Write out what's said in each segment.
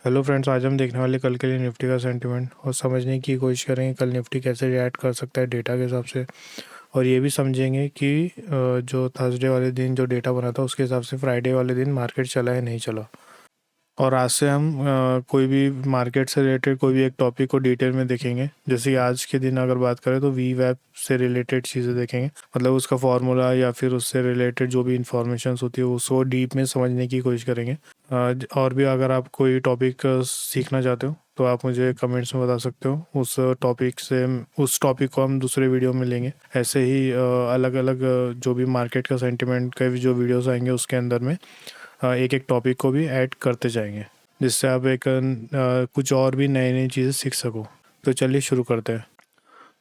Hello friends, आज हम देखने वाले कल के लिए निफ्टी का सेंटीमेंट और समझने की कोशिश करेंगे कल निफ्टी कैसे रिएक्ट कर सकता है डेटा के हिसाब से। और ये भी समझेंगे कि जो थर्सडे वाले दिन जो डेटा बना था उसके हिसाब से फ्राइडे वाले दिन मार्केट चला या नहीं चला। और आज से हम कोई भी मार्केट से रिलेटेड कोई भी एक टॉपिक को डिटेल में देखेंगे। जैसे कि आज के दिन अगर बात करें तो वी वैप से रिलेटेड चीज़ें देखेंगे, मतलब उसका फार्मूला या फिर उससे रिलेटेड जो भी इंफॉर्मेशन होती है उसको डीप में समझने की कोशिश करेंगे। और भी अगर आप कोई टॉपिक सीखना चाहते हो तो आप मुझे कमेंट्स में बता सकते हो। उस टॉपिक को हम दूसरे वीडियो में लेंगे। ऐसे ही अलग अलग जो भी मार्केट का सेंटिमेंट के जो वीडियोस आएंगे उसके अंदर में एक एक टॉपिक को भी ऐड करते जाएंगे, जिससे आप कुछ और भी नई नई चीज़ें सीख सको। तो चलिए शुरू करते हैं।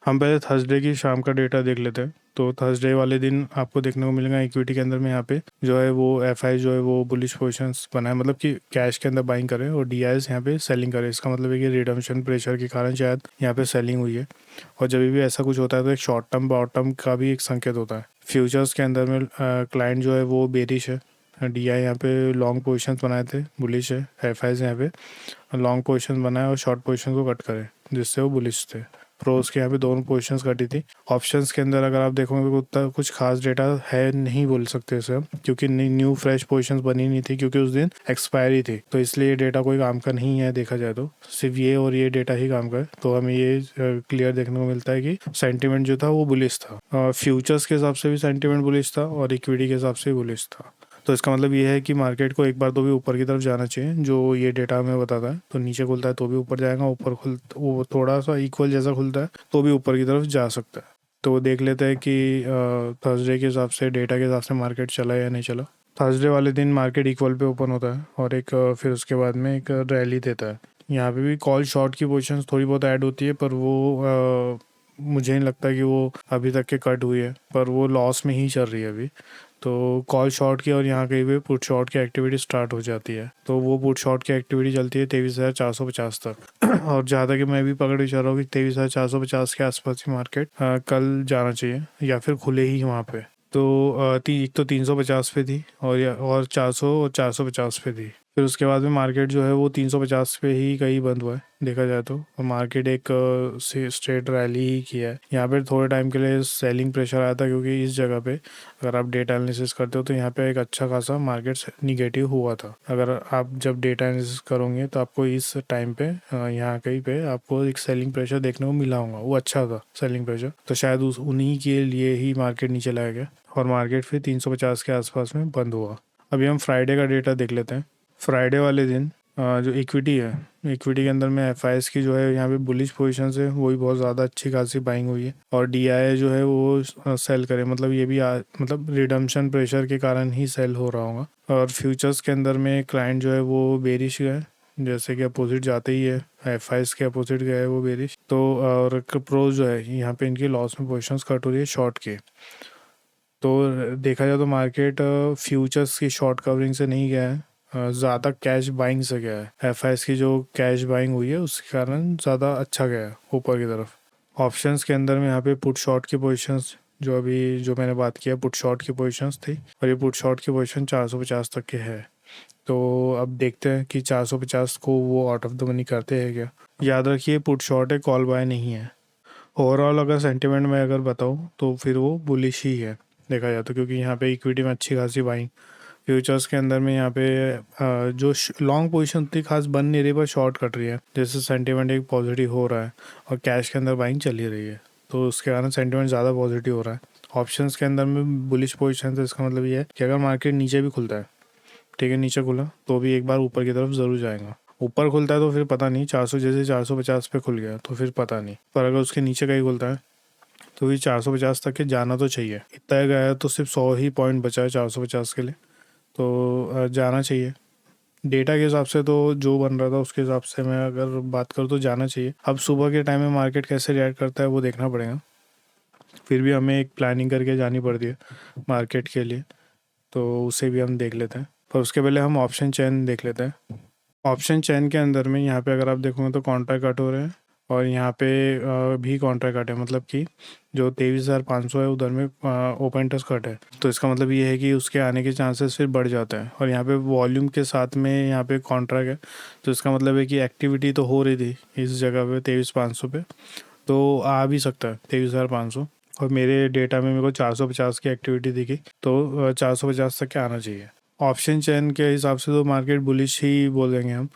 हम पहले थर्सडे की शाम का डेटा देख लेते हैं। तो थर्सडे वाले दिन आपको देखने को मिलेगा इक्विटी के अंदर में यहाँ पे जो है वो एफआई जो है वो बुलिश पोजीशंस बनाए, मतलब कि कैश के अंदर बाइंग करे, और डीआईएस यहाँ पे सेलिंग करे। इसका मतलब है कि रिडम्पशन प्रेशर के कारण शायद यहाँ पे सेलिंग हुई है। और जब भी ऐसा कुछ होता है तो एक शॉर्ट टर्म बॉटम का भी एक संकेत होता है। फ्यूचर्स के अंदर में क्लाइंट जो है वो बेरिश है। डी आई यहाँ पे लॉन्ग पोजीशंस बनाए थे, बुलिश है। एफ आईज यहाँ पे लॉन्ग पोजीशन बनाए और शॉर्ट पोजीशन को कट करे, जिससे वो बुलिश थे। प्रोज के यहाँ पे दोनों पोजीशंस कटी थी। ऑप्शंस के अंदर अगर आप देखोगे तो उतना कुछ खास डेटा है नहीं बोल सकते इसे हम, क्योंकि न्यू फ्रेश पोजीशंस बनी नहीं थी, क्योंकि उस दिन एक्सपायरी थी। तो इसलिए ये डेटा कोई काम का नहीं है देखा जाए तो। सिर्फ ये और ये डेटा ही काम का है। तो हमें ये क्लियर देखने को मिलता है कि सेंटिमेंट जो था वो बुलिश था। फ्यूचर्स के हिसाब से भी सेंटिमेंट बुलिश था और इक्विटी के हिसाब से भी बुलिश था। तो इसका मतलब ये है कि मार्केट को एक बार तो भी ऊपर की तरफ जाना चाहिए, जो ये डेटा हमें बताता है। तो नीचे खुलता है तो भी ऊपर जाएगा, वो थोड़ा सा इक्वल जैसा खुलता है तो भी ऊपर की तरफ जा सकता है। तो देख लेते हैं कि थर्सडे के हिसाब से डेटा के हिसाब से मार्केट चला या नहीं चला। थर्सडे वाले दिन मार्केट इक्वल पे ओपन होता है और फिर उसके बाद में एक रैली देता है। यहाँ पे भी कॉल शॉर्ट की पोजीशंस थोड़ी बहुत ऐड होती है, पर वो मुझे नहीं लगता कि वो अभी तक के कट हुई है, पर वो लॉस में ही चल रही है अभी। तो कॉल शॉर्ट की और यहाँ कहीं पे पुट शॉर्ट की एक्टिविटी स्टार्ट हो जाती है। तो वो पुट शॉर्ट की एक्टिविटी चलती है 23,450 तक। और जहाँ तक कि मैं भी पकड़ के चल रहा हूँ कि 23,450 के आसपास ही मार्केट कल जाना चाहिए या फिर खुले ही वहाँ पे। तो एक तो 350 पे थी और 400 और 450 पे थी। फिर उसके बाद में मार्केट जो है वो 350 पे ही कहीं बंद हुआ है देखा जाए तो। और मार्केट एक स्ट्रेट रैली ही किया है। यहाँ पे थोड़े टाइम के लिए सेलिंग प्रेशर आया था, क्योंकि इस जगह पे अगर आप डेटा एनालिसिस करते हो तो यहाँ पे एक अच्छा खासा मार्केट निगेटिव हुआ था। अगर आप जब डेटा एनालिसिस करोगे तो आपको इस टाइम पे यहाँ कहीं पे आपको एक सेलिंग प्रेशर देखने को मिला होगा, वो अच्छा था सेलिंग प्रेशर। तो शायद उन्हीं के लिए ही मार्केट नीचे लाया गया और मार्केट फिर 350 के आसपास में बंद हुआ। अभी हम फ्राइडे का डेटा देख लेते हैं। फ्राइडे वाले दिन जो इक्विटी है, इक्विटी के अंदर में एफ जो है यहाँ पे बुलिश पोजीशन है, वो भी बहुत ज़्यादा अच्छी खासी बाइंग हुई है। और डी जो है वो सेल करे, मतलब ये भी मतलब रिडम्पशन प्रेशर के कारण ही सेल हो रहा होगा। और फ्यूचर्स के अंदर में क्लाइंट जो है वो बेरिश गए, जैसे कि अपोजिट जाते ही है, एफ के अपोजिट गया है वो बेरिश। तो और प्रोज जो है यहाँ पे इनकी लॉस में पोजिशन कट हो रही है शॉर्ट के। तो देखा जाए तो मार्केट फ्यूचर्स की शॉर्ट कवरिंग से नहीं गया है, ज़्यादा कैश बाइंग से गया है। एफ की जो कैश बाइंग हुई है उसके कारण ज़्यादा अच्छा गया है ऊपर की तरफ। ऑप्शंस के अंदर में यहाँ पे पुट शॉर्ट की पोजीशंस जो मैंने बात किया पुट शॉर्ट की पोजीशंस थी, और ये पुट शॉर्ट की पोजीशन 450 तक के है। तो अब देखते हैं कि 450 को वो आउट ऑफ द मनी करते हैं क्या। याद रखिए पुट शॉर्ट है, कॉल बाय नहीं है। ओवरऑल अगर सेंटिमेंट में अगर बताऊँ तो फिर वो बुलिश ही है देखा जाए तो, क्योंकि यहाँ पे इक्विटी में अच्छी खासी बाइंग। फ्यूचर्स के अंदर में यहाँ पे जो लॉन्ग पोजीशन उतनी खास बन नहीं रही पर शॉर्ट कट रही है, जैसे सेंटिमेंट एक पॉजिटिव हो रहा है और कैश के अंदर बाइंग चली रही है, तो उसके कारण सेंटिमेंट ज़्यादा पॉजिटिव हो रहा है। ऑप्शंस के अंदर में बुलिश पोजीशन है, इसका मतलब ये है कि अगर मार्केट नीचे भी खुलता है, ठीक है नीचे खुला तो भी एक बार ऊपर की तरफ ज़रूर जाएगा। ऊपर खुलता है तो फिर पता नहीं, 400 जैसे 450 पे खुल गया तो फिर पता नहीं, पर अगर उसके नीचे कहीं खुलता है तो भी 450 तक के जाना तो चाहिए। इतना गया है तो सिर्फ 100 ही पॉइंट बचा है 450 के लिए, तो जाना चाहिए। डेटा के हिसाब से तो जो बन रहा था उसके हिसाब से मैं अगर बात करूँ तो जाना चाहिए। अब सुबह के टाइम में मार्केट कैसे रिएक्ट करता है वो देखना पड़ेगा, फिर भी हमें एक प्लानिंग करके जानी पड़ती है मार्केट के लिए, तो उसे भी हम देख लेते हैं। पर उसके पहले हम ऑप्शन चेन देख लेते हैं। ऑप्शन चेन के अंदर में यहाँ पे अगर आप देखोगे तो कॉन्ट्रैक्ट कट हो रहे हैं और यहाँ पे भी कॉन्ट्रैक्ट कट है, मतलब कि जो 23,500 है उधर में ओपन इंटरेस्ट कट है। तो इसका मतलब ये है कि उसके आने के चांसेस फिर बढ़ जाते हैं। और यहाँ पे वॉल्यूम के साथ में यहाँ पे कॉन्ट्रैक्ट है, तो इसका मतलब है कि एक्टिविटी तो हो रही थी इस जगह पे 23,500 पे, तो आ भी सकता है 23,500। और मेरे डेटा में मेरे को 450 की एक्टिविटी दिखी, तो 450 तक के आना चाहिए। ऑप्शन चेन के हिसाब से तो मार्केट बुलिश ही बोलेंगे हम,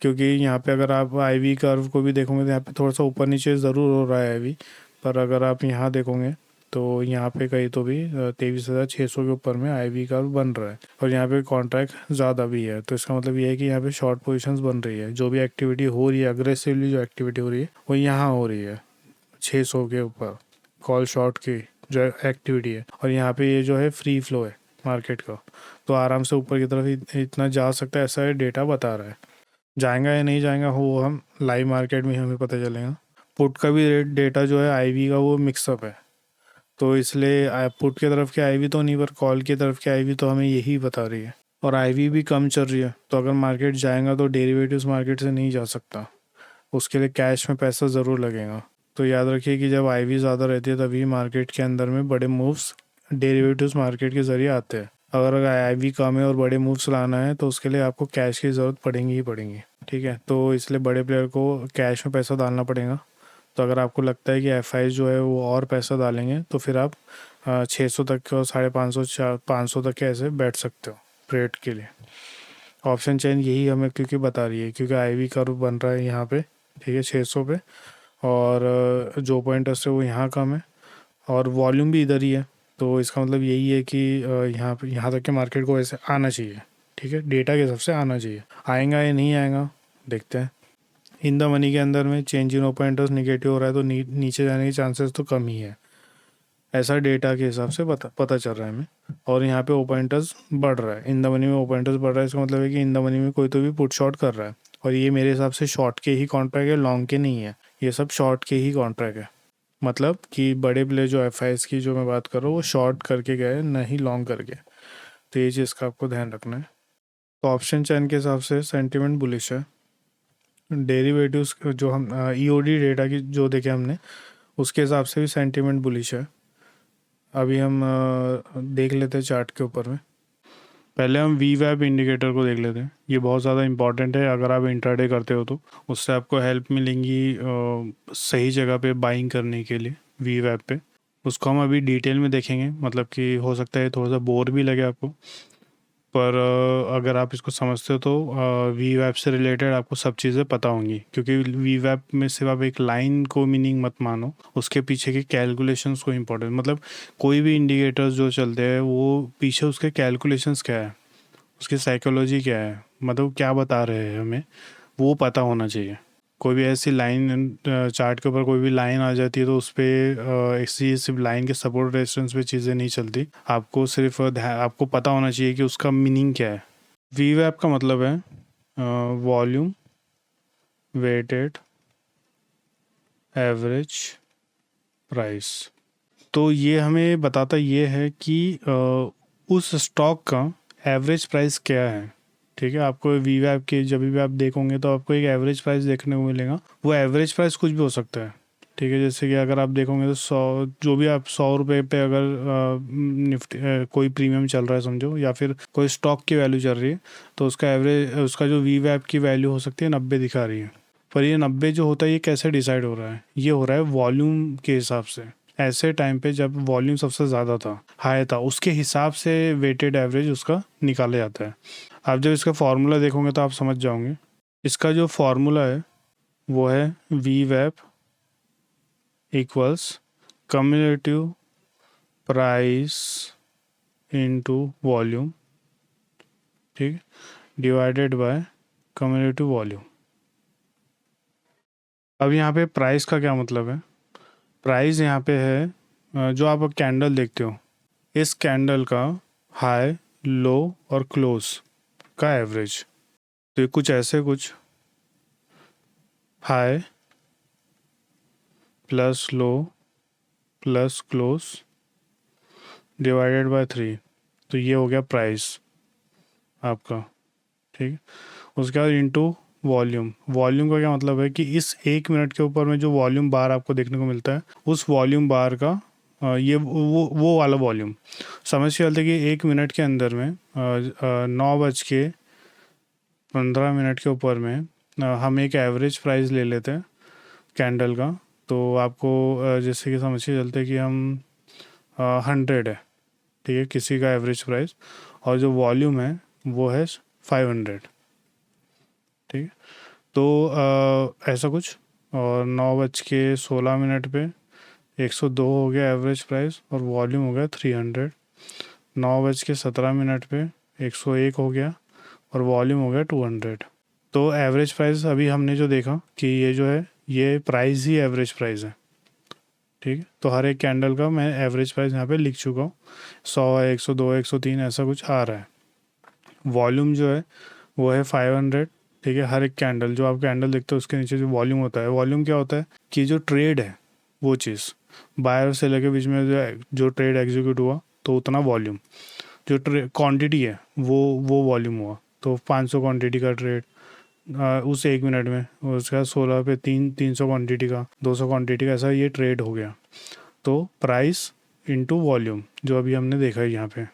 क्योंकि यहाँ पे अगर आप आईवी कर्व को भी देखोगे तो यहाँ पे थोड़ा सा ऊपर नीचे ज़रूर हो रहा है आईवी, पर अगर आप यहाँ देखोगे तो यहाँ पे कहीं तो भी 23,600 के ऊपर में आईवी कर्व बन रहा है। और यहाँ पे कॉन्ट्रैक्ट ज़्यादा भी है, तो इसका मतलब ये है कि यहाँ पे शॉर्ट पोजीशंस बन रही है। जो भी एक्टिविटी हो रही है, अग्रेसिवली जो एक्टिविटी हो रही है वो यहाँ हो रही है 600 के ऊपर, कॉल शॉर्ट की जो एक्टिविटी है। और यहाँ पे ये जो है फ्री फ्लो है मार्केट का, तो आराम से ऊपर की तरफ इतना जा सकता है, ऐसा डेटा बता रहा है। जाएगा या नहीं जाएगा वो हम लाइव मार्केट में हमें पता चलेगा। पुट का भी रेट डेटा जो है आईवी का वो मिक्सअप है, तो इसलिए पुट की तरफ की आईवी तो नहीं, पर कॉल की तरफ की आईवी तो हमें यही बता रही है। और आईवी भी कम चल रही है, तो अगर मार्केट जाएगा तो डेरिवेटिव्स मार्केट से नहीं जा सकता, उसके लिए कैश में पैसा ज़रूर लगेगा। तो याद रखिए कि जब आईवी ज़्यादा रहती है तभी मार्केट के अंदर में बड़े मूव्स डेरिवेटिव्स मार्केट के ज़रिए आते हैं। अगर आईवी कम है और बड़े मूव्स लाना है तो उसके लिए आपको कैश की ज़रूरत पड़ेगी ही पड़ेगी, ठीक है। तो इसलिए बड़े प्लेयर को कैश में पैसा डालना पड़ेगा। तो अगर आपको लगता है कि एफ जो है वो और पैसा डालेंगे तो फिर आप 600 तक के और 550 500 तक के ऐसे बैठ सकते हो ट्रेड के लिए। ऑप्शन चेन यही हमें क्योंकि बता रही है, क्योंकि आईवी कर्व बन रहा है यहाँ पे, ठीक है, 600 पे, और जो पॉइंट है वो यहाँ कम है और वॉल्यूम भी इधर ही है। तो इसका मतलब यही है कि यहाँ तक के मार्केट को ऐसे आना चाहिए, ठीक है, डेटा के हिसाब से आना चाहिए। आएगा या नहीं आएगा देखते हैं। इन द मनी के अंदर में change in open interest negative हो रहा है, तो नीचे जाने के चांसेस तो कम ही है, ऐसा डेटा के हिसाब से पता चल रहा है हमें। और यहाँ पे ओपन इंटरेस्ट बढ़ रहा है, इन द मनी में ओपन इंटरेस्ट बढ़ रहा है, इसका मतलब है कि इन द मनी में कोई तो भी पुट शॉर्ट कर रहा है। और ये मेरे हिसाब से शॉर्ट के ही कॉन्ट्रैक्ट है, लॉन्ग के नहीं है, ये सब शॉर्ट के ही कॉन्ट्रैक्ट है। मतलब कि बड़े प्लेयर जो एफ की जो मैं बात कर रहा हूँ वो शॉर्ट करके गए, नहीं लॉन्ग करके। तो ये चीज़ का आपको ध्यान रखना है। तो ऑप्शन चैन के हिसाब से सेंटिमेंट बुलिश है। डेरिवेटिव्स जो हम ईओडी डेटा की जो देखे हमने, उसके हिसाब से भी सेंटिमेंट बुलिश है। अभी हम देख लेते हैं चार्ट के ऊपर में। पहले हम वी वैप इंडिकेटर को देख लेते हैं, ये बहुत ज़्यादा इंपॉर्टेंट है अगर आप इंट्राडे करते हो तो उससे आपको हेल्प मिलेंगी सही जगह पे बाइंग करने के लिए वी वैप पे। उसको हम अभी डिटेल में देखेंगे, मतलब कि हो सकता है थोड़ा सा बोर भी लगे आपको, पर अगर आप इसको समझते हो तो वी वैप से रिलेटेड आपको सब चीज़ें पता होंगी, क्योंकि वी वैप में सिर्फ आप एक लाइन को मीनिंग मत मानो, उसके पीछे के कैलकुलेशंस को इम्पोर्टेंट, मतलब कोई भी इंडिकेटर्स जो चलते हैं वो पीछे उसके कैलकुलेशंस क्या है, उसकी साइकोलॉजी क्या है, मतलब क्या बता रहे हैं हमें, वो पता होना चाहिए। कोई भी ऐसी लाइन चार्ट के ऊपर कोई भी लाइन आ जाती है तो उस पर ऐसी सिर्फ लाइन के सपोर्ट रेजिस्टेंस पे चीज़ें नहीं चलती, आपको सिर्फ आपको पता होना चाहिए कि उसका मीनिंग क्या है। वी वैप का मतलब है वॉल्यूम वेटेड एवरेज प्राइस। तो ये हमें बताता ये है कि उस स्टॉक का एवरेज प्राइस क्या है, ठीक है। आपको वी वैप के जब भी आप देखोगे तो आपको एक एवरेज प्राइस देखने को मिलेगा, वो एवरेज प्राइस कुछ भी हो सकता है, ठीक है। जैसे कि अगर आप देखोगे तो 100 जो भी आप 100 रुपये पे अगर निफ्टी कोई प्रीमियम चल रहा है समझो, या फिर कोई स्टॉक की वैल्यू चल रही है, तो उसका एवरेज उसका जो वी वैप की वैल्यू हो सकती है 90 दिखा रही है। पर ये 90 जो होता है ये कैसे डिसाइड हो रहा है, ये हो रहा है वॉल्यूम के हिसाब से। ऐसे टाइम पे जब वॉल्यूम सबसे ज़्यादा था, हाई था, उसके हिसाब से वेटेड एवरेज उसका निकाला जाता है। आप जब इसका फार्मूला देखोगे तो आप समझ जाओगे। इसका जो फार्मूला है वो है वी वैप equals cumulative price into volume, ठीक, डिवाइडेड बाय कम्युलेटिव वॉल्यूम। अब यहाँ पे प्राइस का क्या मतलब है, प्राइस यहाँ पे है जो आप कैंडल देखते हो, इस कैंडल का हाई लो और क्लोज का एवरेज। तो ये कुछ ऐसे कुछ high plus low plus close divided by 3, तो ये हो गया प्राइस आपका, ठीक है। उसके बाद इंटू वॉल्यूम। वॉल्यूम का क्या मतलब है कि इस 1 मिनट के ऊपर में जो वॉल्यूम बार आपको देखने को मिलता है उस वॉल्यूम बार का ये वो वाला वॉल्यूम। समझ के चलते कि 1 मिनट के अंदर में 9:15 के ऊपर में हम एक एवरेज प्राइस ले लेते हैं कैंडल का। तो आपको जैसे कि समझ के चलते कि हम 100 है, ठीक है, किसी का एवरेज प्राइस, और जो वॉल्यूम है वो है 500, ठीक है। तो ऐसा कुछ, और 9:16 पे 102 हो गया एवरेज प्राइस और वॉल्यूम हो गया 300। 9:17 पे 101 हो गया और वॉल्यूम हो गया 200। तो एवरेज प्राइस अभी हमने जो देखा कि ये जो है ये प्राइस ही एवरेज प्राइस है, ठीक है। तो हर एक कैंडल का मैं एवरेज प्राइस यहाँ पे लिख चुका हूँ। 100 है, 102 है, 103 ऐसा कुछ आ रहा है। वॉल्यूम जो है वो है 500, ठीक है। हर एक कैंडल, जो आप कैंडल देखते हो उसके नीचे जो वॉल्यूम होता है, वॉल्यूम क्या होता है कि जो ट्रेड है वो चीज़, बायर और सेलर के बीच में जो ट्रेड एग्जीक्यूट हुआ तो उतना वॉल्यूम। जो क्वांटिटी है वो वॉल्यूम हुआ। तो 500 क्वांटिटी का ट्रेड उस 1 मिनट में, उसके बाद 16 पे 300 क्वांटिटी का, 200 क्वांटिटी का, ऐसा ये ट्रेड हो गया। तो प्राइस इनटू वॉल्यूम जो अभी हमने देखा है यहाँ पे,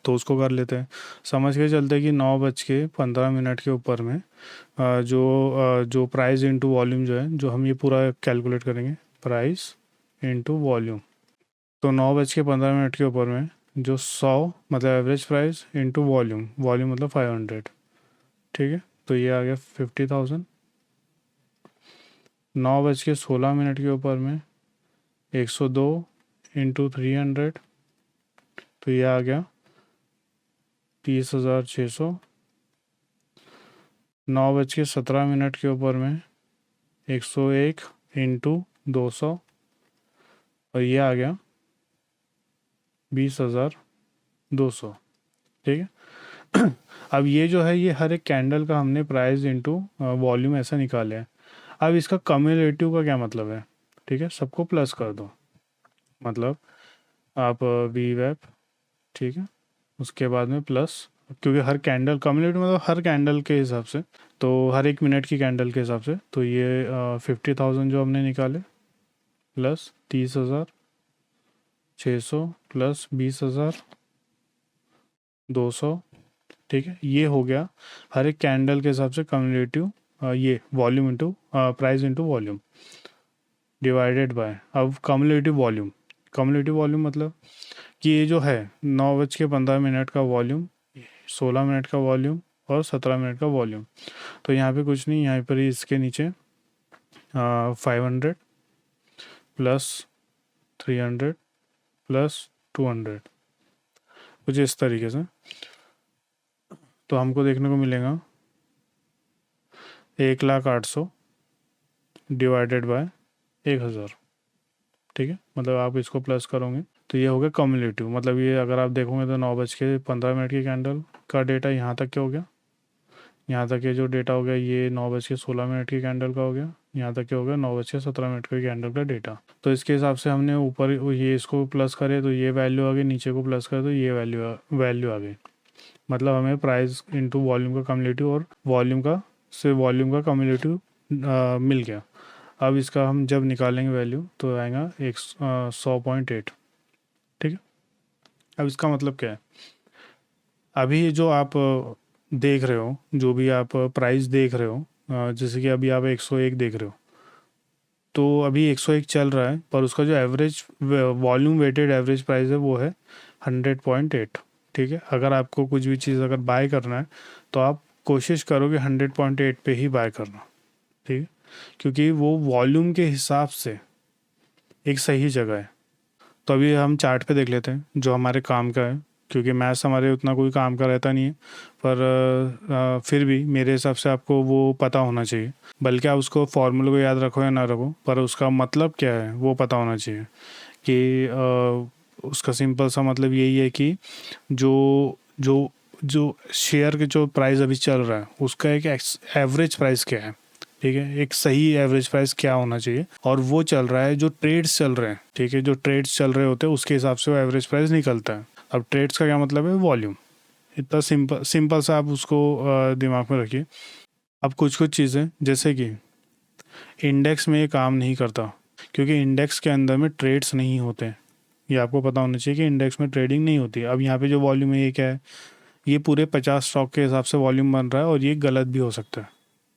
तो उसको कर लेते हैं। समझ के चलते हैं कि 9:15 के ऊपर में जो प्राइस इनटू वॉल्यूम जो है, जो हम ये पूरा कैलकुलेट करेंगे, प्राइस इनटू वॉल्यूम। तो 9:15 के ऊपर में जो 100 मतलब average price into volume, volume मतलब 500, ठीक है। तो ये आ गया 50,000। 9:16 के ऊपर में 102 इंटू 300, तो ये आ गया 30,600। 9:17 के ऊपर में 101 इंटू 200, और ये आ गया 20,200, ठीक है। अब ये जो है ये हर एक कैंडल का हमने प्राइस इंटू वॉल्यूम ऐसा निकाला है। अब इसका कम्युलेटिव का क्या मतलब है, ठीक है, सबको प्लस कर दो। मतलब आप वी वेब, ठीक है, उसके बाद में प्लस, क्योंकि हर कैंडल कम्युलेटिव मतलब हर कैंडल के हिसाब से, तो हर 1 मिनट की कैंडल के हिसाब से। तो ये 50,000 जो हमने निकाले प्लस 30,600 प्लस 20,200, ठीक है। ये हो गया हर एक कैंडल के हिसाब से कम्युलेटिव, ये volume into price into volume divided by, अब कम्युलेटिव वॉल्यूम मतलब कि ये जो है 9:15 का वॉल्यूम, 16 मिनट का वॉल्यूम और 17 मिनट का वॉल्यूम। तो यहाँ पे कुछ नहीं, यहाँ पर ही इसके नीचे 500 प्लस 300 प्लस 200, कुछ इस तरीके से। तो हमको देखने को मिलेगा 1,08,000 डिवाइडेड बाय 1,000, ठीक है। मतलब आप इसको प्लस करोगे तो ये हो गया कम्युलेटिव। मतलब ये अगर आप देखोगे तो 9:15 की कैंडल का डेटा यहाँ तक क्या हो गया, यहाँ तक ये जो डेटा हो गया ये 9:16 की कैंडल का हो गया, यहाँ तक क्या हो गया 9:17 की कैंडल का डेटा। तो इसके हिसाब से हमने ऊपर ये इसको प्लस करे तो ये वैल्यू आ गई, नीचे को प्लस करे तो ये वैल्यू आ गई। मतलब हमें प्राइस इंटू वॉल्यूम का कम्युलेटिव और वॉल्यूम का कम्युलेटिव मिल गया। अब इसका हम जब निकालेंगे वैल्यू तो आएगा 100.8, ठीक है। अब इसका मतलब क्या है, अभी जो आप देख रहे हो, जो भी आप प्राइस देख रहे हो, जैसे कि अभी आप 101 देख रहे हो, तो अभी 101 चल रहा है, पर उसका जो average volume weighted average price है वो है 100.8, ठीक है। अगर आपको कुछ भी चीज़ अगर बाय करना है तो आप कोशिश करोगे 100.8 पे ही बाय करना, ठीक है, क्योंकि वो वॉल्यूम के हिसाब से एक सही जगह है। तो अभी हम चार्ट पे देख लेते हैं जो हमारे काम का है, क्योंकि मैथ्स हमारे उतना कोई काम का रहता नहीं है, पर फिर भी मेरे हिसाब से आपको वो पता होना चाहिए। बल्कि आप उसको फॉर्मूले को याद रखो या ना रखो, पर उसका मतलब क्या है वो पता होना चाहिए। कि उसका सिंपल सा मतलब यही है कि जो जो जो शेयर के जो प्राइस अभी चल रहा है उसका एक एवरेज प्राइस क्या है, ठीक है, एक सही एवरेज प्राइस क्या होना चाहिए, और वो चल रहा है जो ट्रेड्स चल रहे हैं, ठीक है, जो ट्रेड्स चल रहे होते हैं उसके हिसाब से वो एवरेज प्राइस निकलता है। अब ट्रेड्स का क्या मतलब है, वॉल्यूम। इतना सिंपल सिंपल सा आप उसको दिमाग में रखिए। अब कुछ कुछ चीज़ें जैसे कि इंडेक्स में ये काम नहीं करता, क्योंकि इंडेक्स के अंदर में ट्रेड्स नहीं होते हैं। ये आपको पता होना चाहिए कि इंडेक्स में ट्रेडिंग नहीं होती। अब यहाँ पे जो वॉल्यूम है ये क्या है, ये पूरे 50 स्टॉक के हिसाब से वॉल्यूम बन रहा है, और ये गलत भी हो सकता है।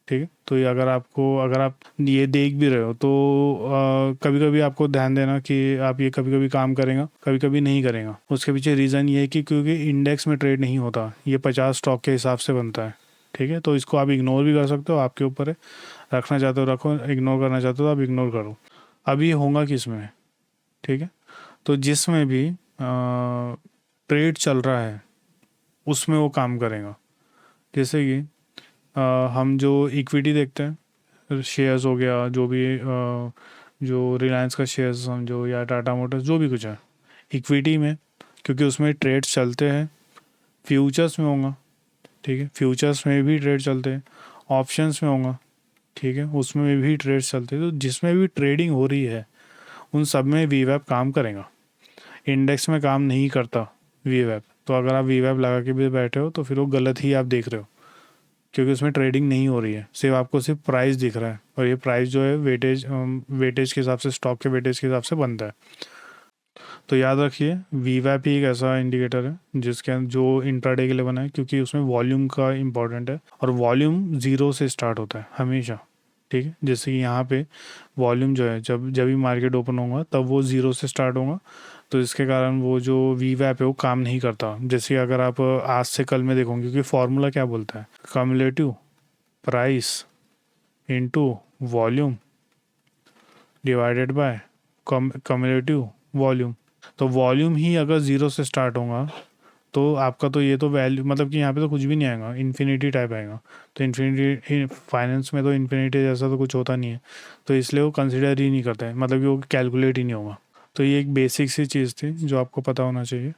ठीक है, तो ये अगर आप ये देख भी रहे हो तो कभी कभी आपको ध्यान देना कि आप ये कभी कभी काम करेगा, कभी कभी नहीं करेगा। उसके पीछे रीज़न ये है कि क्योंकि इंडेक्स में ट्रेड नहीं होता, ये 50 स्टॉक के हिसाब से बनता है। ठीक है, तो इसको आप इग्नोर भी कर सकते हो, आपके ऊपर है। रखना चाहते हो रखो, इग्नोर करना चाहते हो तो आप इग्नोर करो। अब ये होगा किस में, ठीक है, तो जिसमें भी ट्रेड चल रहा है उसमें वो काम करेगा। जैसे कि हम जो इक्विटी देखते हैं, शेयर्स हो गया, जो भी जो रिलायंस का शेयर्स समझो, या टाटा मोटर्स, जो भी कुछ है इक्विटी में, क्योंकि उसमें ट्रेड्स चलते हैं। फ्यूचर्स में होगा, ठीक है, फ्यूचर्स में भी ट्रेड चलते हैं। ऑप्शंस में होगा, ठीक है, उसमें भी ट्रेड्स चलते हैं। तो जिसमें भी ट्रेडिंग हो रही है उन सब में वीवैप काम करेगा। इंडेक्स में काम नहीं करता वीवैप, तो अगर आप वीवैप लगा के भी बैठे हो तो फिर वो गलत ही आप देख रहे हो, क्योंकि उसमें ट्रेडिंग नहीं हो रही है, सिर्फ प्राइस दिख रहा है, और ये प्राइस जो है वेटेज के हिसाब से, स्टॉक के वेटेज के हिसाब से बनता है। तो याद रखिए, वीवैप ही एक ऐसा इंडिकेटर है जो इंट्राडे के लिए बना है, क्योंकि उसमें वॉल्यूम का इंपॉर्टेंट है, और वॉल्यूम ज़ीरो से स्टार्ट होता है हमेशा। ठीक है, जैसे कि यहाँ पे वॉल्यूम जो है, जब जब भी मार्केट ओपन होगा तब वो ज़ीरो से स्टार्ट होगा, तो इसके कारण वो जो वीवैप है वो काम नहीं करता। जैसे अगर आप आज से कल में देखोगे, क्योंकि फॉर्मूला क्या बोलता है, cumulative price into volume divided by cumulative volume. तो वॉल्यूम ही अगर ज़ीरो से स्टार्ट होगा तो आपका तो ये तो वैल्यू, मतलब कि यहाँ पे तो कुछ भी नहीं आएगा, इन्फिनिटी टाइप आएगा। तो इन्फिनिटी फाइनेंस में तो इन्फिनिटी जैसा तो कुछ होता नहीं है, तो इसलिए वो कंसिडर ही नहीं करते हैं, मतलब कि वो कैलकुलेट ही नहीं होगा। तो ये एक बेसिक सी चीज़ थी जो आपको पता होना चाहिए।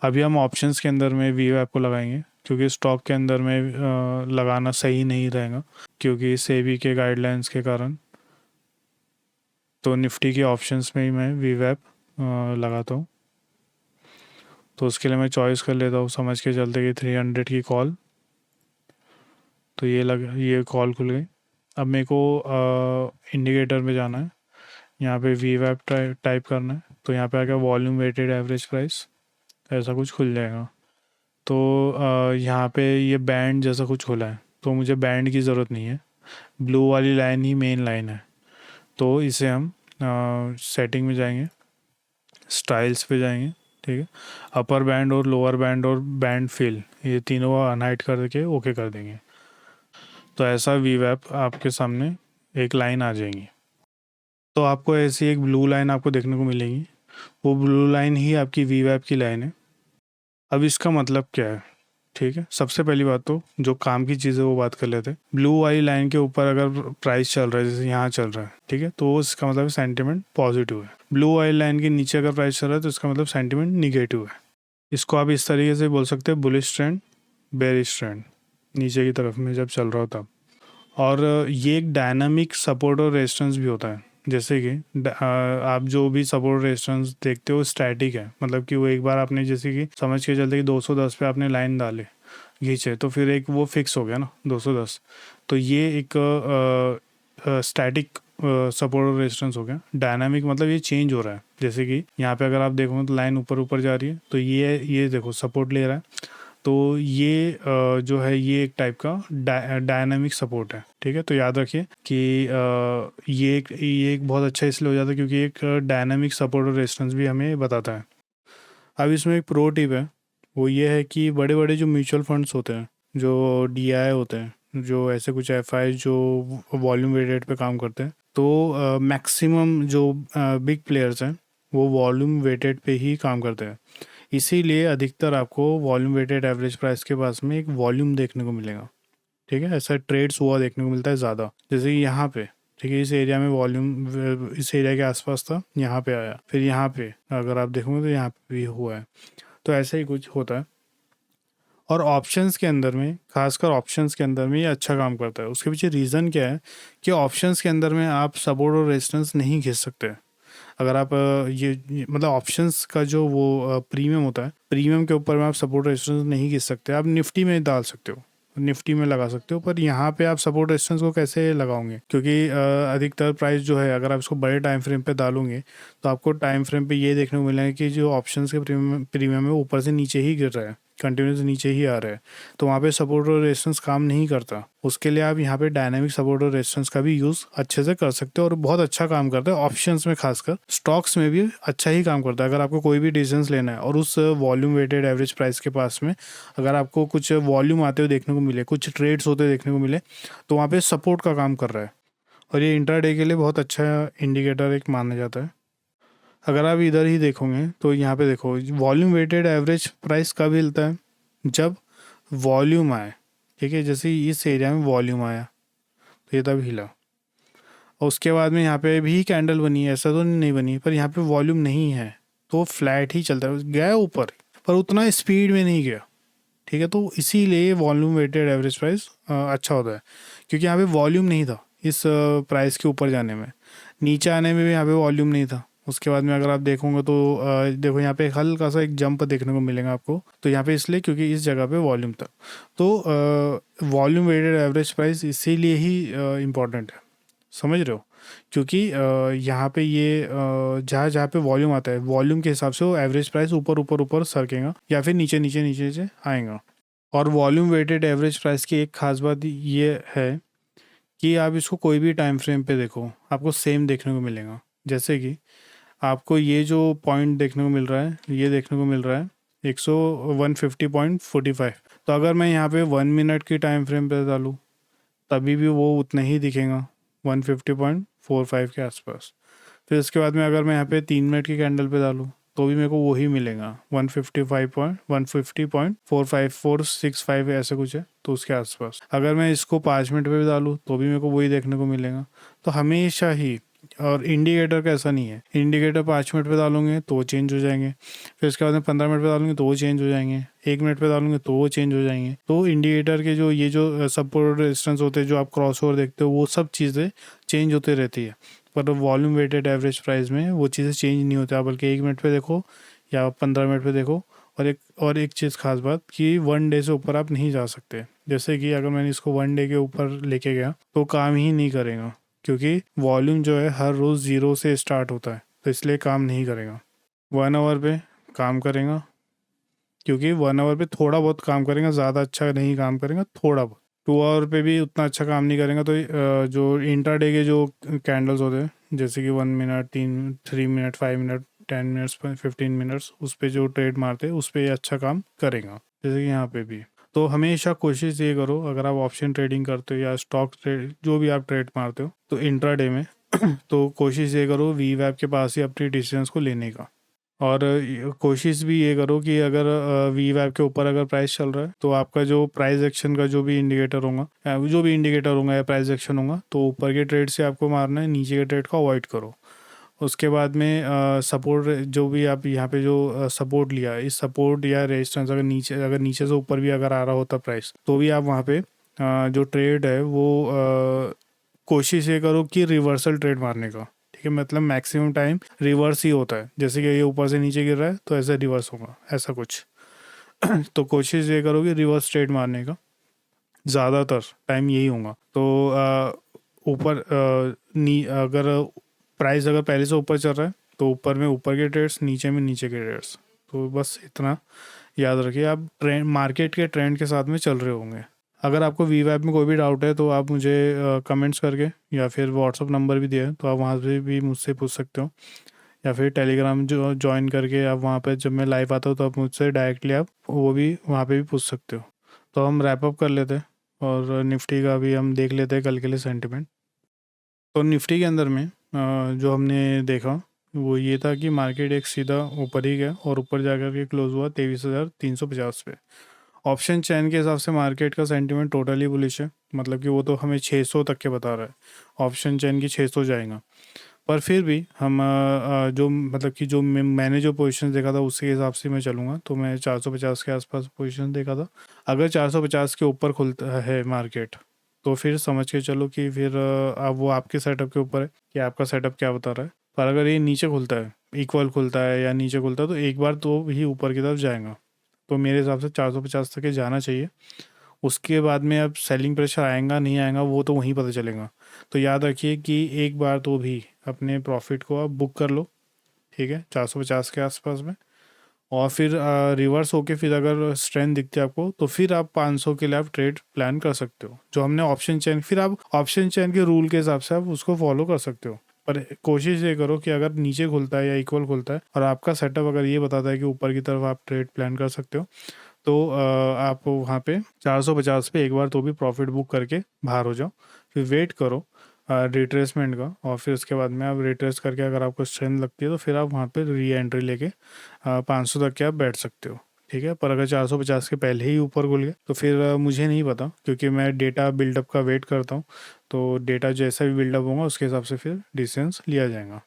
अभी हम ऑप्शंस के अंदर में वी आपको लगाएंगे, क्योंकि स्टॉक के अंदर में लगाना सही नहीं रहेगा, क्योंकि सेबी के गाइडलाइंस के कारण। तो निफ्टी के ऑप्शंस में ही मैं वी लगाता हूँ। तो उसके लिए मैं चॉइस कर लेता हूँ, समझ के चलते कि 300 की कॉल। तो ये कॉल खुल गई। अब मेरे को इंडिकेटर में जाना है, यहाँ पे वी टाइप करना है, तो यहाँ पे आकर वॉल्यूम वेटेड एवरेज प्राइस ऐसा कुछ खुल जाएगा। तो यहाँ पे ये बैंड जैसा कुछ खुला है, तो मुझे बैंड की ज़रूरत नहीं है, ब्लू वाली लाइन ही मेन लाइन है। तो इसे हम सेटिंग में जाएंगे, स्टाइल्स पे जाएंगे, ठीक है, अपर बैंड और लोअर बैंड और बैंड फिल, ये तीनों को अनहाइड करके ओके कर देंगे। तो ऐसा वीवैप आपके सामने एक लाइन आ जाएंगी। तो आपको ऐसी एक ब्लू लाइन आपको देखने को मिलेगी, वो ब्लू लाइन ही आपकी वीवैप की लाइन है। अब इसका मतलब क्या है, ठीक है, सबसे पहली बात तो जो काम की चीज़ है वो बात कर लेते हैं। ब्लू वाली लाइन के ऊपर अगर प्राइस चल रहा है, जैसे यहाँ चल रहा है, ठीक है, तो इसका मतलब सेंटिमेंट पॉजिटिव है। ब्लू वाली लाइन के नीचे अगर प्राइस चल रहा है तो इसका मतलब सेंटिमेंट निगेटिव है। इसको आप इस तरीके से बोल सकते हैं, बुलिश ट्रेंड, बेरिश ट्रेंड, नीचे की तरफ में जब चल रहा हो तब। और ये एक डायनामिक सपोर्ट और रेजिस्टेंस भी होता है। जैसे कि आप जो भी सपोर्ट रेजिस्टेंस देखते हो स्टैटिक है, मतलब कि वो एक बार आपने जैसे कि समझ के चलते कि 210 पे आपने लाइन डाले, खींचे, तो फिर एक वो फिक्स हो गया ना 210। तो ये एक स्टैटिक सपोर्ट और रेजिस्टेंस हो गया। डायनामिक मतलब ये चेंज हो रहा है, जैसे कि यहाँ पे अगर आप देखोगे तो लाइन ऊपर ऊपर जा रही है, तो ये देखो सपोर्ट ले रहा है। तो ये जो है ये एक टाइप का डायनामिक सपोर्ट है। ठीक है, तो याद रखिए कि ये एक बहुत अच्छा इसलिए हो जाता है क्योंकि एक डायनामिक सपोर्ट और रेजिस्टेंस भी हमें बताता है। अब इसमें एक प्रो टिप है, वो ये है कि बड़े बड़े जो म्यूचुअल फंड्स होते हैं, जो डीआई होते हैं, जो ऐसे कुछ एफआई जो वॉल्यूम वेटेड पे काम करते हैं, तो मैक्सिमम जो बिग प्लेयर्स हैं वो वॉल्यूम वेटेड पे ही काम करते हैं। इसीलिए अधिकतर आपको वॉल्यूम वेटेड एवरेज प्राइस के पास में एक वॉल्यूम देखने को मिलेगा। ठीक है, ऐसा ट्रेड्स हुआ देखने को मिलता है ज़्यादा, जैसे कि यहाँ पे, ठीक है, इस एरिया में वॉल्यूम इस एरिया के आसपास था, यहाँ पे आया, फिर यहाँ पे अगर आप देखोगे तो यहाँ पे भी हुआ है। तो ऐसा ही कुछ होता है। और ऑप्शंस के अंदर में, खासकर ऑप्शंस के अंदर में ये अच्छा काम करता है। उसके पीछे रीज़न क्या है कि ऑप्शंस के अंदर में आप सपोर्ट और रेजिस्टेंस नहीं खींच सकते। अगर आप ये मतलब ऑप्शंस का जो वो प्रीमियम होता है, प्रीमियम के ऊपर में आप सपोर्ट रेजिस्टेंस नहीं खींच सकते। आप निफ्टी में डाल सकते हो, निफ्टी में लगा सकते हो, पर यहाँ पे आप सपोर्ट रेजिस्टेंस को कैसे लगाओगे, क्योंकि अधिकतर प्राइस जो है अगर आप इसको बड़े टाइम फ्रेम पे डालोगे तो आपको टाइम फ्रेम पे ये देखने को मिलेगा कि जो ऑप्शंस के प्रीमियम है वो ऊपर से नीचे ही गिर रहा है, कंटिन्यूस नीचे ही आ रहा है, तो वहाँ पे सपोर्ट और रेजिस्टेंस काम नहीं करता। उसके लिए आप यहाँ पे डायनामिक सपोर्ट और रेजिस्टेंस का भी यूज़ अच्छे से कर सकते हो और बहुत अच्छा काम करता है ऑप्शंस में, खासकर स्टॉक्स में भी अच्छा ही काम करता है। अगर आपको कोई भी डिसीजंस लेना है और उस वॉल्यूम वेटेड एवरेज प्राइस के पास में अगर आपको कुछ वॉल्यूम आते हुए देखने को मिले, कुछ ट्रेड्स होते देखने को मिले, तो वहाँ पे सपोर्ट का काम कर रहा है और ये इंट्राडे के लिए बहुत अच्छा इंडिकेटर एक माना जाता है। अगर आप इधर ही देखोगे तो यहाँ पे देखो वॉल्यूम वेटेड एवरेज प्राइस कब हिलता है, जब वॉल्यूम आए, ठीक है, जैसे इस एरिया में वॉल्यूम आया तो ये तब हिला, और उसके बाद में यहाँ पे भी कैंडल बनी है, ऐसा तो नहीं बनी, पर यहाँ पे वॉल्यूम नहीं है तो फ्लैट ही चलता है, गया ऊपर पर उतना स्पीड में नहीं गया, ठीक है। तो इसीलिए वॉल्यूम वेटेड एवरेज प्राइस अच्छा होता है, क्योंकि यहाँ पे वॉल्यूम नहीं था इस प्राइस के ऊपर जाने में, नीचे आने में भी यहाँ पे वॉल्यूम नहीं था। उसके बाद में अगर आप देखोगे तो देखो यहाँ पे हल्का सा एक जंप देखने को मिलेगा आपको, तो यहाँ पे इसलिए क्योंकि इस जगह पे वॉल्यूम था। तो वॉल्यूम वेटेड एवरेज प्राइस इसीलिए ही इम्पॉर्टेंट है, समझ रहे हो, क्योंकि यहाँ पे ये जहाँ जहाँ पे वॉल्यूम आता है वॉल्यूम के हिसाब से वो एवरेज प्राइस ऊपर ऊपर ऊपर सरकेगा या फिर नीचे नीचे नीचे नीचे आएगा। और वॉल्यूम वेटेड एवरेज प्राइस की एक खास बात ये है कि आप इसको कोई भी टाइम फ्रेम पे देखो आपको सेम देखने को मिलेगा। जैसे कि आपको ये जो पॉइंट देखने को मिल रहा है, ये देखने को मिल रहा है 150.45, तो अगर मैं यहाँ पे 1 मिनट की टाइम फ्रेम पे डालूँ तभी भी वो उतना ही दिखेगा 150.45 के आसपास। फिर उसके बाद में अगर मैं यहाँ पे 3 मिनट की कैंडल पे डालूँ तो भी मेरे को वही मिलेगा 150.45465 ऐसे कुछ है, तो उसके आसपास। अगर मैं इसको 5 मिनट पे भी डालूँ तो भी मेरे को वही देखने को मिलेगा। तो हमेशा ही, और इंडिकेटर का ऐसा नहीं है, इंडिकेटर 5 मिनट पे डालूंगे तो वो चेंज हो जाएंगे, फिर उसके बाद में 15 मिनट पे डालूंगे तो वो चेंज हो जाएंगे, 1 मिनट पे डालूंगे तो वो चेंज हो जाएंगे। तो इंडिकेटर के जो ये जो सपोर्ट रेजिस्टेंस होते हैं जो आप क्रॉस ओवर देखते हो वो सब चीज़ें चेंज होती रहती है, पर वॉल्यूम वेटेड एवरेज प्राइस में वो चीज़ें चेंज नहीं होती। बल्कि 1 मिनट पे देखो या 15 मिनट पे देखो, और एक चीज़ खास बात कि 1 डे से ऊपर आप नहीं जा सकते। जैसे कि अगर मैंने इसको 1 डे के ऊपर लेके गया तो काम ही नहीं करेगा, क्योंकि वॉल्यूम जो है हर रोज़ 0 से स्टार्ट होता है, तो इसलिए काम नहीं करेगा। 1 आवर पे काम करेगा, क्योंकि 1 आवर पे थोड़ा बहुत काम करेगा, ज़्यादा अच्छा नहीं काम करेगा, थोड़ा बहुत। 2 आवर पे भी उतना अच्छा काम नहीं करेगा। तो जो इंट्राडे के जो कैंडल्स होते हैं जैसे कि 1 minute, 3 minute, 5 minute, 10 minutes, 15 minutes, उस पर जो ट्रेड मारते हैं उस पर अच्छा काम करेगा, जैसे कि यहाँ पे भी। तो हमेशा कोशिश ये करो अगर आप ऑप्शन ट्रेडिंग करते हो या स्टॉक ट्रेड जो भी आप ट्रेड मारते हो तो इंट्राडे में तो कोशिश ये करो वी वैप के पास ही अपनी डिसीजंस को लेने का। और कोशिश भी ये करो कि अगर वी वैप के ऊपर अगर प्राइस चल रहा है तो आपका जो प्राइस एक्शन का जो भी इंडिकेटर होगा या प्राइस एक्शन होगा तो ऊपर के ट्रेड से आपको मारना है, नीचे के ट्रेड को अवॉइड करो। उसके बाद में सपोर्ट जो भी आप यहाँ पे जो सपोर्ट लिया, इस सपोर्ट या रेजिस्टेंस अगर नीचे से ऊपर भी अगर आ रहा होता प्राइस तो भी आप वहाँ पे जो ट्रेड है वो कोशिश ये करो कि रिवर्सल ट्रेड मारने का, ठीक है। मतलब मैक्सिमम टाइम रिवर्स ही होता है, जैसे कि ये ऊपर से नीचे गिर रहा है तो ऐसा रिवर्स होगा, ऐसा कुछ तो कोशिश ये करो कि रिवर्स ट्रेड मारने का, ज़्यादातर टाइम यही होगा। तो ऊपर अगर प्राइस अगर पहले से ऊपर चल रहा है तो ऊपर में ऊपर के ट्रेड्स, नीचे में नीचे के ट्रेड्स। तो बस इतना याद रखिए, आप ट्रेंड मार्केट के ट्रेंड के साथ में चल रहे होंगे। अगर आपको वी वैप में कोई भी डाउट है तो आप मुझे कमेंट्स करके या फिर व्हाट्सअप नंबर भी दिया है तो आप वहाँ से भी मुझसे पूछ सकते हो, या फिर टेलीग्राम जो ज्वाइन करके आप वहाँ पे जब मैं लाइव आता हूँ तो आप मुझसे डायरेक्टली आप वो भी वहाँ पे भी पूछ सकते हो। तो हम रैप अप कर लेते हैं और निफ्टी का भी हम देख लेते हैं कल के लिए सेंटिमेंट। तो निफ्टी के अंदर में जो हमने देखा वो ये था कि मार्केट एक सीधा ऊपर ही गया और ऊपर जाकर के क्लोज हुआ 23,350 पे। ऑप्शन चैन के हिसाब से मार्केट का सेंटीमेंट टोटली बुलिश है, मतलब कि वो तो हमें 600 तक के बता रहा है, ऑप्शन चैन की 600 जाएगा। पर फिर भी हम जो मतलब कि जो मैंने जो पोजीशन देखा था उसके हिसाब से मैं चलूँगा, तो मैं 450 के आसपास पोजीशन देखा था। अगर 450 के ऊपर खुलता है मार्केट तो फिर समझ के चलो कि फिर अब वो आपके सेटअप के ऊपर है कि आपका सेटअप क्या बता रहा है। पर अगर ये नीचे खुलता है, इक्वल खुलता है या नीचे खुलता है, तो एक बार तो ही ऊपर की तरफ जाएगा। तो मेरे हिसाब से 450 तक ही जाना चाहिए, उसके बाद में अब सेलिंग प्रेशर आएगा नहीं आएगा वो तो वहीं पता चलेगा। तो याद रखिए कि एक बार तो भी अपने प्रॉफिट को आप बुक कर लो, ठीक है, 450 के आसपास में। और फिर रिवर्स होके फिर अगर स्ट्रेंथ दिखती है आपको तो फिर आप 500 के लिए आप ट्रेड प्लान कर सकते हो, जो हमने ऑप्शन चेन, फिर आप ऑप्शन चेन के रूल के हिसाब से आप उसको फॉलो कर सकते हो। पर कोशिश ये करो कि अगर नीचे खुलता है या इक्वल खुलता है और आपका सेटअप अगर ये बताता है कि ऊपर की तरफ आप ट्रेड प्लान कर सकते हो, तो आप वहाँ पे 450 पे एक बार तो भी प्रॉफिट बुक करके बाहर हो जाओ। फिर वेट करो रिट्रेसमेंट का, और फिर उसके बाद में आप रिट्रेस करके अगर आपको स्ट्रेंथ लगती है तो फिर आप वहाँ पे री एंट्री लेके 500 तक के आप बैठ सकते हो, ठीक है। पर अगर 450 के पहले ही ऊपर खुल गया तो फिर मुझे नहीं पता, क्योंकि मैं डेटा बिल्डअप का वेट करता हूँ। तो डेटा जैसा भी बिल्डअप होगा उसके हिसाब से फिर डिसीजंस लिया जाएगा,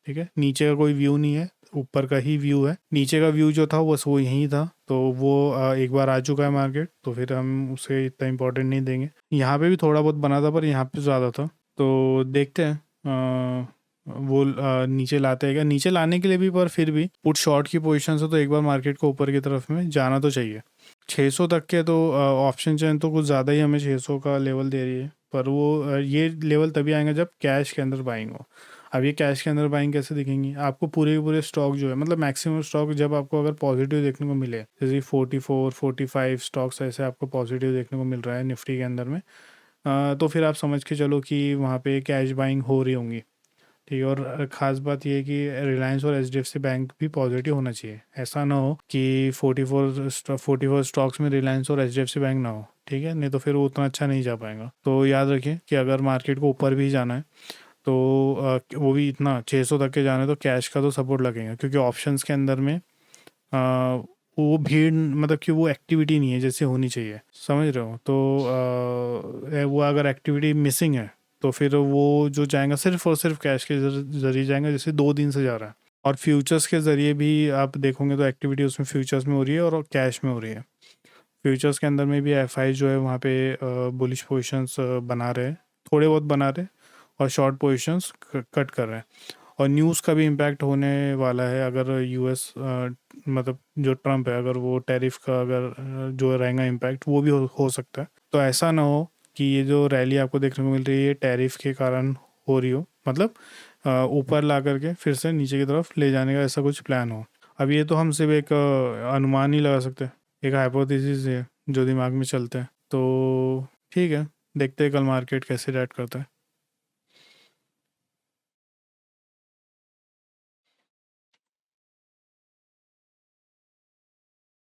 ठीक है। नीचे का कोई व्यू नहीं है, ऊपर का ही व्यू है। नीचे का व्यू जो था बस वो यही था, तो वो एक बार आ चुका है मार्केट, तो फिर हम उसे इतना इम्पोर्टेंट नहीं देंगे। यहाँ पे भी थोड़ा बहुत बना था पर यहाँ पे ज़्यादा था, तो देखते हैं वो नीचे लाते हैं क्या, नीचे लाने के लिए भी। पर फिर भी पुट शॉर्ट की पोजीशन से तो एक बार मार्केट को ऊपर की तरफ में जाना तो चाहिए। 600 तक के तो ऑप्शन चेन तो कुछ ज़्यादा ही हमें 600 का लेवल दे रही है, पर वो ये लेवल तभी आएगा जब कैश के अंदर बाइंग हो। अब ये कैश के अंदर बाइंग कैसे दिखेंगी आपको, पूरे के पूरे स्टॉक जो है, मतलब मैक्सिमम स्टॉक जब आपको अगर पॉजिटिव देखने को मिले, जैसे 44-45 स्टॉक्स ऐसे आपको पॉजिटिव देखने को मिल रहा है निफ्टी के अंदर में, तो फिर आप समझ के चलो कि वहाँ पे कैश बाइंग हो रही होंगी, ठीक है। और ख़ास बात यह है कि रिलायंस और एचडीएफसी बैंक भी पॉजिटिव होना चाहिए। ऐसा ना हो कि 44 स्टॉक्स में रिलायंस और एचडीएफसी बैंक ना हो, ठीक है, नहीं तो फिर वो उतना अच्छा नहीं जा पाएगा। तो याद रखिए कि अगर मार्केट को ऊपर भी जाना है तो वो भी इतना 600 तक के जाना है तो कैश का तो सपोर्ट लगेगा, क्योंकि ऑप्शंस के अंदर में वो भीड़, मतलब कि वो एक्टिविटी नहीं है जैसे होनी चाहिए, समझ रहे हो। तो वो अगर एक्टिविटी मिसिंग है तो फिर वो जो जाएगा सिर्फ और सिर्फ कैश के जरिए जाएंगे, जैसे 2 दिन से जा रहा है। और फ्यूचर्स के ज़रिए भी आप देखोगे तो एक्टिविटी उसमें फ्यूचर्स में हो रही है और कैश में हो रही है। फ्यूचर्स के अंदर में भी एफआई जो है वहाँ पे बुलिश पोजिशंस बना रहे हैं, थोड़े बहुत बना रहे हैं, और शॉर्ट पोजिशंस कट कर रहे हैं। और न्यूज़ का भी इम्पैक्ट होने वाला है, अगर यूएस मतलब जो ट्रम्प है, अगर वो टैरिफ का अगर जो रहेगा इम्पैक्ट वो भी हो सकता है। तो ऐसा ना हो कि ये जो रैली आपको देखने को मिल रही है ये टैरिफ के कारण हो रही हो, मतलब ऊपर ला करके फिर से नीचे की तरफ ले जाने का ऐसा कुछ प्लान हो। अब ये तो हम सिर्फ एक अनुमान ही लगा सकते हैं, एक हाइपोथेसिस है जो दिमाग में चलते हैं। तो ठीक है, देखते हैं कल मार्केट कैसे रिएक्ट करता है।